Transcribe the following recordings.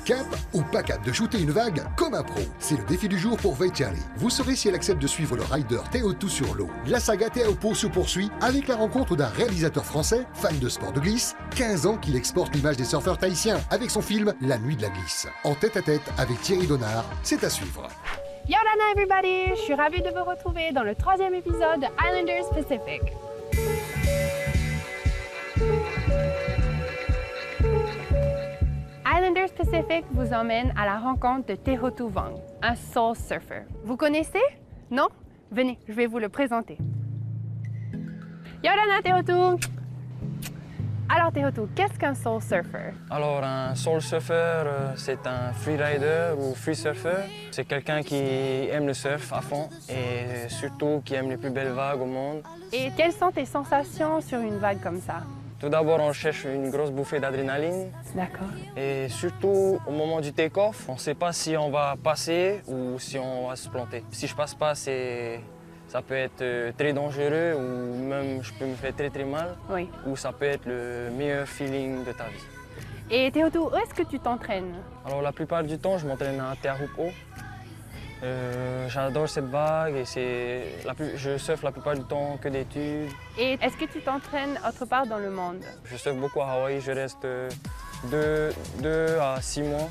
Cap ou pas cap de shooter une vague comme un pro? C'est le défi du jour pour Veitsiari. Vous saurez si elle accepte de suivre le rider Théotou sur l'eau. La saga Théopo se poursuit avec la rencontre d'un réalisateur français, fan de sport de glisse, 15 ans qu'il exporte l'image des surfeurs tahitiens avec son film La Nuit de la glisse. En tête-à-tête avec Thierry Donnard, c'est à suivre. Yorana everybody! Je suis ravie de vous retrouver dans le 3e épisode de Islanders Pacific. Islanders Pacific vous emmène à la rencontre de Théotou Vong, un soul surfer. Vous connaissez? Non? Venez, je vais vous le présenter. Yorana Théotou! Alors Théotou, qu'est-ce qu'un soul surfer? Alors un soul surfer, c'est un freerider ou free surfer. C'est quelqu'un qui aime le surf à fond et surtout qui aime les plus belles vagues au monde. Et quelles sont tes sensations sur une vague comme ça? Tout d'abord, on cherche une grosse bouffée d'adrénaline. D'accord. Et surtout, au moment du take-off, on ne sait pas si on va passer ou si on va se planter. Si je passe pas, ça peut être très dangereux ou même je peux me faire très mal. Oui. Ou ça peut être le meilleur feeling de ta vie. Et Théotou, où est-ce que tu t'entraînes? Alors la plupart du temps, je m'entraîne à Teahupo'o. J'adore cette vague et je surfe la plupart du temps que des tubes. Et est-ce que tu t'entraînes autre part dans le monde? Je surfe beaucoup à Hawaï, je reste 2 à 6 mois,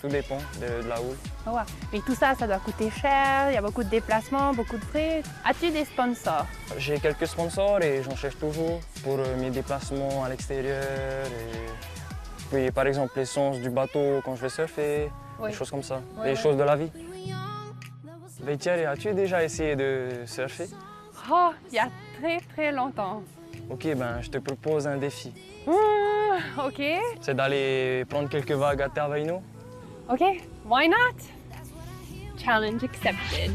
tout dépend de là où. Oh, wow. Mais tout ça, ça doit coûter cher, il y a beaucoup de déplacements, beaucoup de frais. As-tu des sponsors? J'ai quelques sponsors et j'en cherche toujours pour mes déplacements à l'extérieur. Puis par exemple l'essence du bateau quand je vais surfer, Oui. des choses comme ça, Oui, des oui. choses de la vie. Veitsiari, as-tu déjà essayé de surfer? Oh, il y a très longtemps. Ok, ben je te propose un défi. OK. C'est d'aller prendre quelques vagues à Tervaino. OK, why not? Challenge accepted.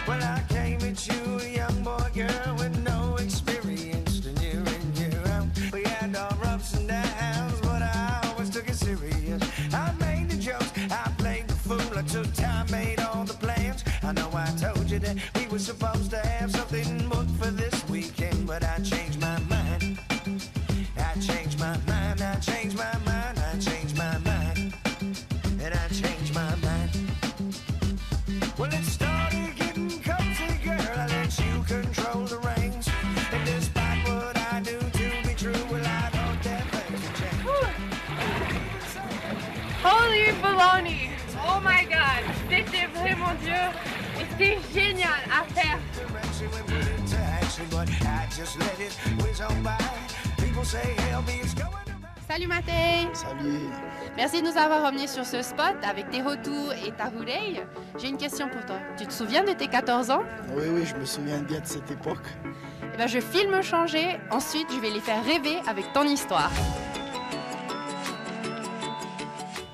Well, I came at you, a young boy, girl, with no experience in year in, year out. We had our ups and downs, but I always took it serious. I made the jokes, I played the fool, I took time, made all the plans. I know I told you that we were supposed to have something booked for this weekend, but I changed my mind. I changed my mind, I changed my mind, I changed my mind, and I changed my mind. Well, it started getting cozy, girl. I let you control the reins. And despite what I do to be true, well, I don't dare things to change. Holy baloney! Oh my God! C'était vraiment dur et c'était génial à faire. Direction we put into action, but I just let it whiz on by. People say, hell me, it's going around. Salut Matei! Salut. Merci de nous avoir remenés sur ce spot avec Théotou et Tahurei. J'ai une question pour toi. Tu te souviens de tes 14 ans? Oui, je me souviens bien de cette époque. Eh ben, je filme changer. Ensuite, je vais les faire rêver avec ton histoire.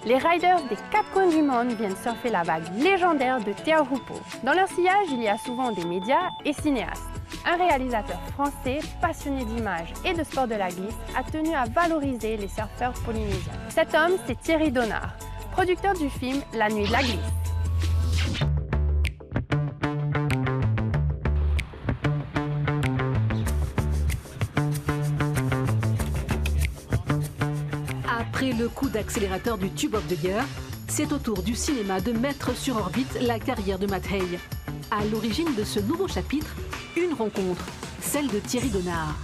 Les riders des 4 coins du monde viennent surfer la vague légendaire de Teahupo'o. Dans leur sillage, il y a souvent des médias et cinéastes. Un réalisateur français passionné d'images et de sport de la glisse a tenu à valoriser les surfeurs polynésiens. Cet homme, c'est Thierry Donnard, producteur du film La Nuit de la glisse. Après le coup d'accélérateur du Tube of the Year, c'est au tour du cinéma de mettre sur orbite la carrière de Matt Hay. À l'origine de ce nouveau chapitre, une rencontre, celle de Thierry Donnard.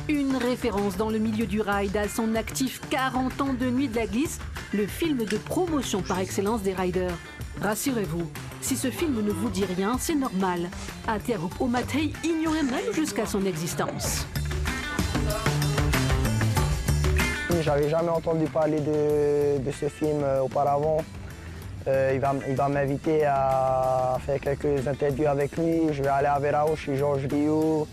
Une référence dans le milieu du ride à son actif 40 ans de Nuit de la glisse, le film de promotion par excellence des riders. Rassurez-vous, si ce film ne vous dit rien, c'est normal. À Teahupo'o, Matt Hay ignorait même jusqu'à son existence. J'avais jamais entendu parler de ce film auparavant. Il va m'inviter à faire quelques interviews avec lui. Je vais aller à Verao chez Georges Rio.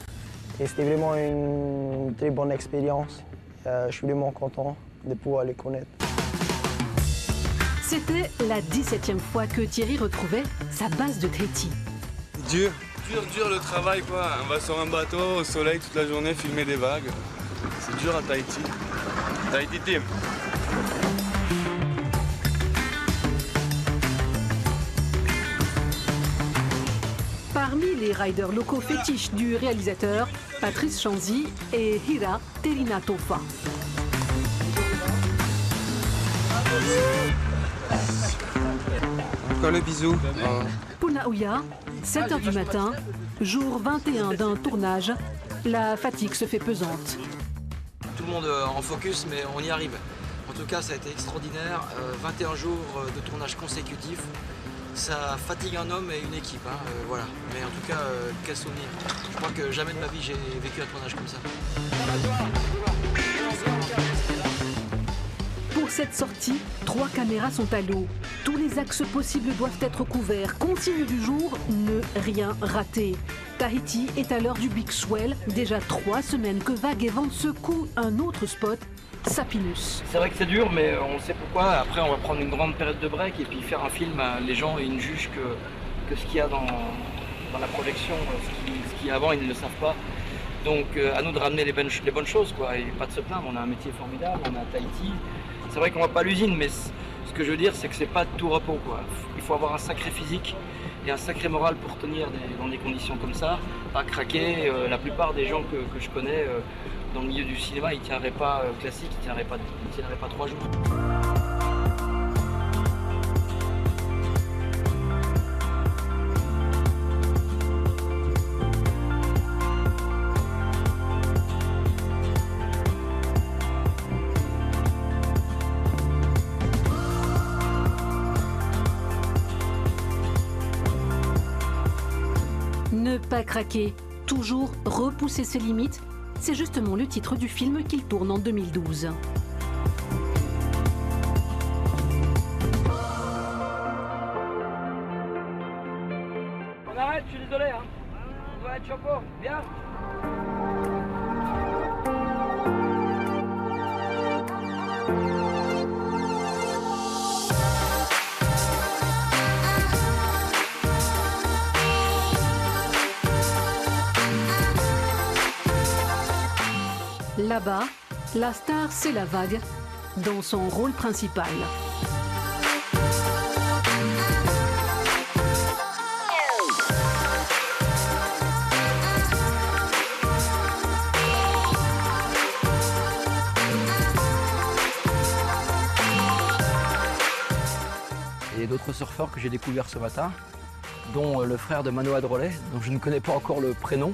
Et c'était vraiment une très bonne expérience. Je suis vraiment content de pouvoir les connaître. C'était la 17e fois que Thierry retrouvait sa base de Tahiti. Dur, dur le travail quoi. On va sur un bateau au soleil toute la journée filmer des vagues. C'est dur à Tahiti. Tahiti Team. Parmi les riders locaux fétiches du réalisateur, Patrice Chanzy et Hira Terinatofa. Encore le bisou. Punaouia, 7h du matin, jour 21 d'un tournage, la fatigue se fait pesante. Tout le monde en focus, mais on y arrive. En tout cas, ça a été extraordinaire. 21 jours de tournage consécutif. Ça fatigue un homme et une équipe, hein, voilà. Mais en tout cas, quel souvenir. Je crois que jamais de ma vie j'ai vécu un tournage comme ça. Pour cette sortie, 3 caméras sont à l'eau. Tous les axes possibles doivent être couverts. Consigne du jour, ne rien rater. Tahiti est à l'heure du Big Swell. Déjà 3 semaines que vagues et vents secouent un autre spot, Sapinus. C'est vrai que c'est dur, mais on sait pourquoi. Après, on va prendre une grande période de break et puis faire un film. Les gens, ils ne jugent que ce qu'il y a dans la projection. Ce qu'il y a avant, ils ne le savent pas. Donc, à nous de ramener les bonnes choses, quoi. Et pas de se plaindre. On a un métier formidable, on est à Tahiti. C'est vrai qu'on va pas à l'usine, mais ce que je veux dire, c'est que c'est pas de tout repos, quoi. Il faut avoir un sacré physique et un sacré moral pour tenir dans des conditions comme ça, pas craquer. La plupart des gens que je connais dans le milieu du cinéma, ils ne tiendraient pas classique, ils ne tiendraient pas 3 jours. Ne pas craquer, toujours repousser ses limites, c'est justement le titre du film qu'il tourne en 2012. On arrête, je suis désolé, hein. On doit être chapeau, bien. Là-bas, la star, c'est la vague, dans son rôle principal. Il y a d'autres surfeurs que j'ai découverts ce matin, dont le frère de Manoa Drolet, dont je ne connais pas encore le prénom,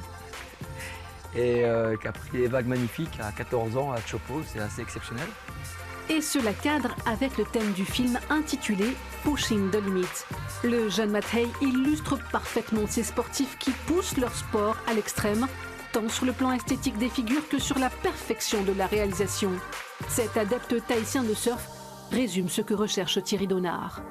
et qui a pris des vagues magnifiques à 14 ans à Chopo, c'est assez exceptionnel. Et cela cadre avec le thème du film intitulé Pushing the Limit. Le jeune Mathey illustre parfaitement ces sportifs qui poussent leur sport à l'extrême, tant sur le plan esthétique des figures que sur la perfection de la réalisation. Cet adepte tahitien de surf résume ce que recherche Thierry Donnard.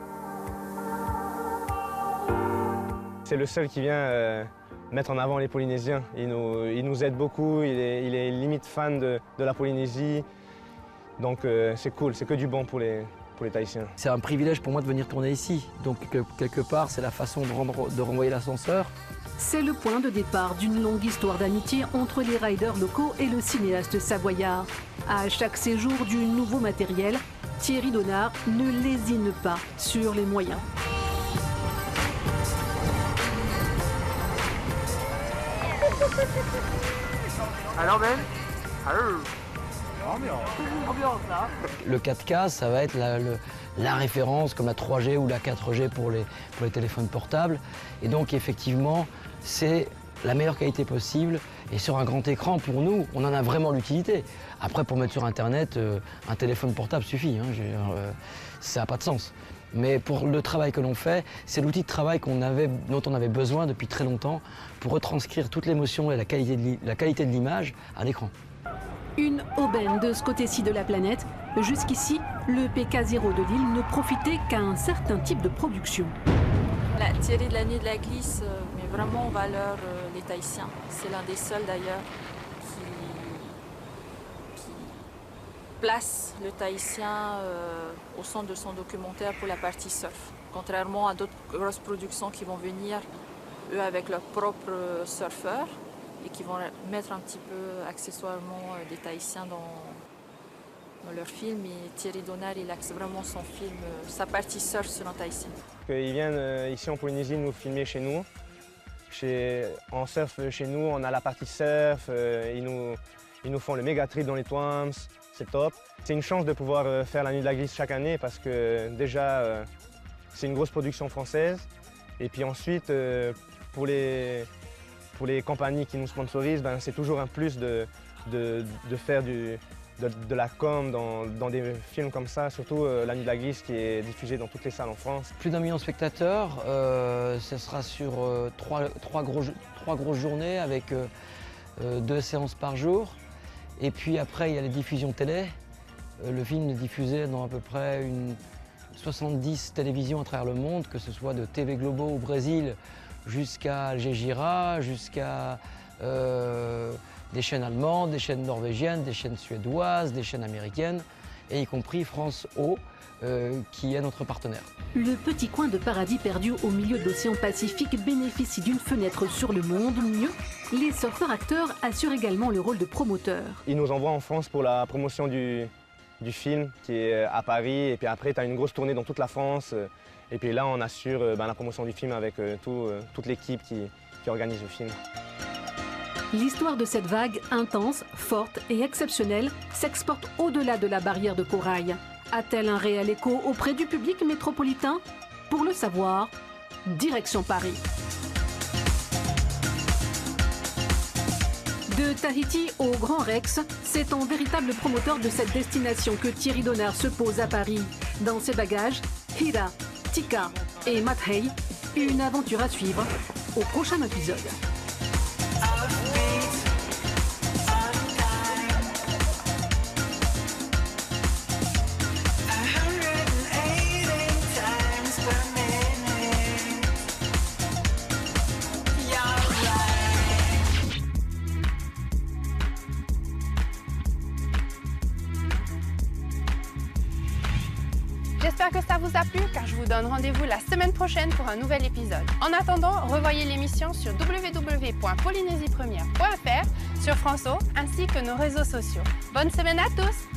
C'est le seul qui vient mettre en avant les Polynésiens. Il nous aide beaucoup, il est limite fan de la Polynésie. Donc c'est cool, c'est que du bon pour les Tahitiens. C'est un privilège pour moi de venir tourner ici. Donc quelque part, c'est la façon de renvoyer l'ascenseur. C'est le point de départ d'une longue histoire d'amitié entre les riders locaux et le cinéaste savoyard. À chaque séjour du nouveau matériel, Thierry Donnard ne lésine pas sur les moyens. Alors Ben, ambiance là. Le 4K, ça va être la référence comme la 3G ou la 4G pour les téléphones portables. Et donc effectivement, c'est la meilleure qualité possible. Et sur un grand écran, pour nous, on en a vraiment l'utilité. Après, pour mettre sur Internet, un téléphone portable suffit. Hein, ça n'a pas de sens. Mais pour le travail que l'on fait, c'est l'outil de travail dont on avait besoin depuis très longtemps pour retranscrire toute l'émotion et la qualité de l'image à l'écran. Une aubaine de ce côté-ci de la planète. Jusqu'ici, le PK0 de Lille ne profitait qu'à un certain type de production. La tirée de l'année de la glisse met vraiment en valeur les Tahitiens. C'est l'un des seuls d'ailleurs qui place le Tahitien au centre de son documentaire pour la partie surf. Contrairement à d'autres grosses productions qui vont venir eux avec leurs propres surfeurs et qui vont mettre un petit peu accessoirement des Tahitiens dans leur film. Et Thierry Donner, il axe vraiment son film, sa partie surf sur un Tahitien. Ils viennent ici en Polynésie nous filmer chez nous. En surf chez nous, on a la partie surf, ils nous font le méga trip dans les Twams, c'est top. C'est une chance de pouvoir faire la Nuit de la Glisse chaque année parce que déjà c'est une grosse production française. Et puis ensuite, pour les compagnies qui nous sponsorisent, ben, c'est toujours un plus de faire de la com dans des films comme ça, surtout La Nuit de la Glisse qui est diffusée dans toutes les salles en France. Plus d'1 million de spectateurs, ce sera sur trois grosses journées avec 2 séances par jour. Et puis après, il y a les diffusions télé. Le film est diffusé dans à peu près 70 télévisions à travers le monde, que ce soit de TV Globo au Brésil jusqu'à Al Jazeera, jusqu'à des chaînes allemandes, des chaînes norvégiennes, des chaînes suédoises, des chaînes américaines, et y compris France O, qui est notre partenaire. Le petit coin de paradis perdu au milieu de l'océan Pacifique bénéficie d'une fenêtre sur le monde. Mieux, les surfeurs-acteurs assurent également le rôle de promoteurs. Ils nous envoient en France pour la promotion du film qui est à Paris, et puis après tu as une grosse tournée dans toute la France. Et puis là, on assure la promotion du film avec toute l'équipe qui organise le film. L'histoire de cette vague intense, forte et exceptionnelle s'exporte au-delà de la barrière de corail. A-t-elle un réel écho auprès du public métropolitain? Pour le savoir, direction Paris. De Tahiti au Grand Rex, c'est en véritable promoteur de cette destination que Thierry Donner se pose à Paris. Dans ses bagages, Hira, Tika et Mathei, une aventure à suivre au prochain épisode. J'espère que ça vous a plu, car je vous donne rendez-vous la semaine prochaine pour un nouvel épisode. En attendant, revoyez l'émission sur www.polynésiepremière.fr, sur France O, ainsi que nos réseaux sociaux. Bonne semaine à tous!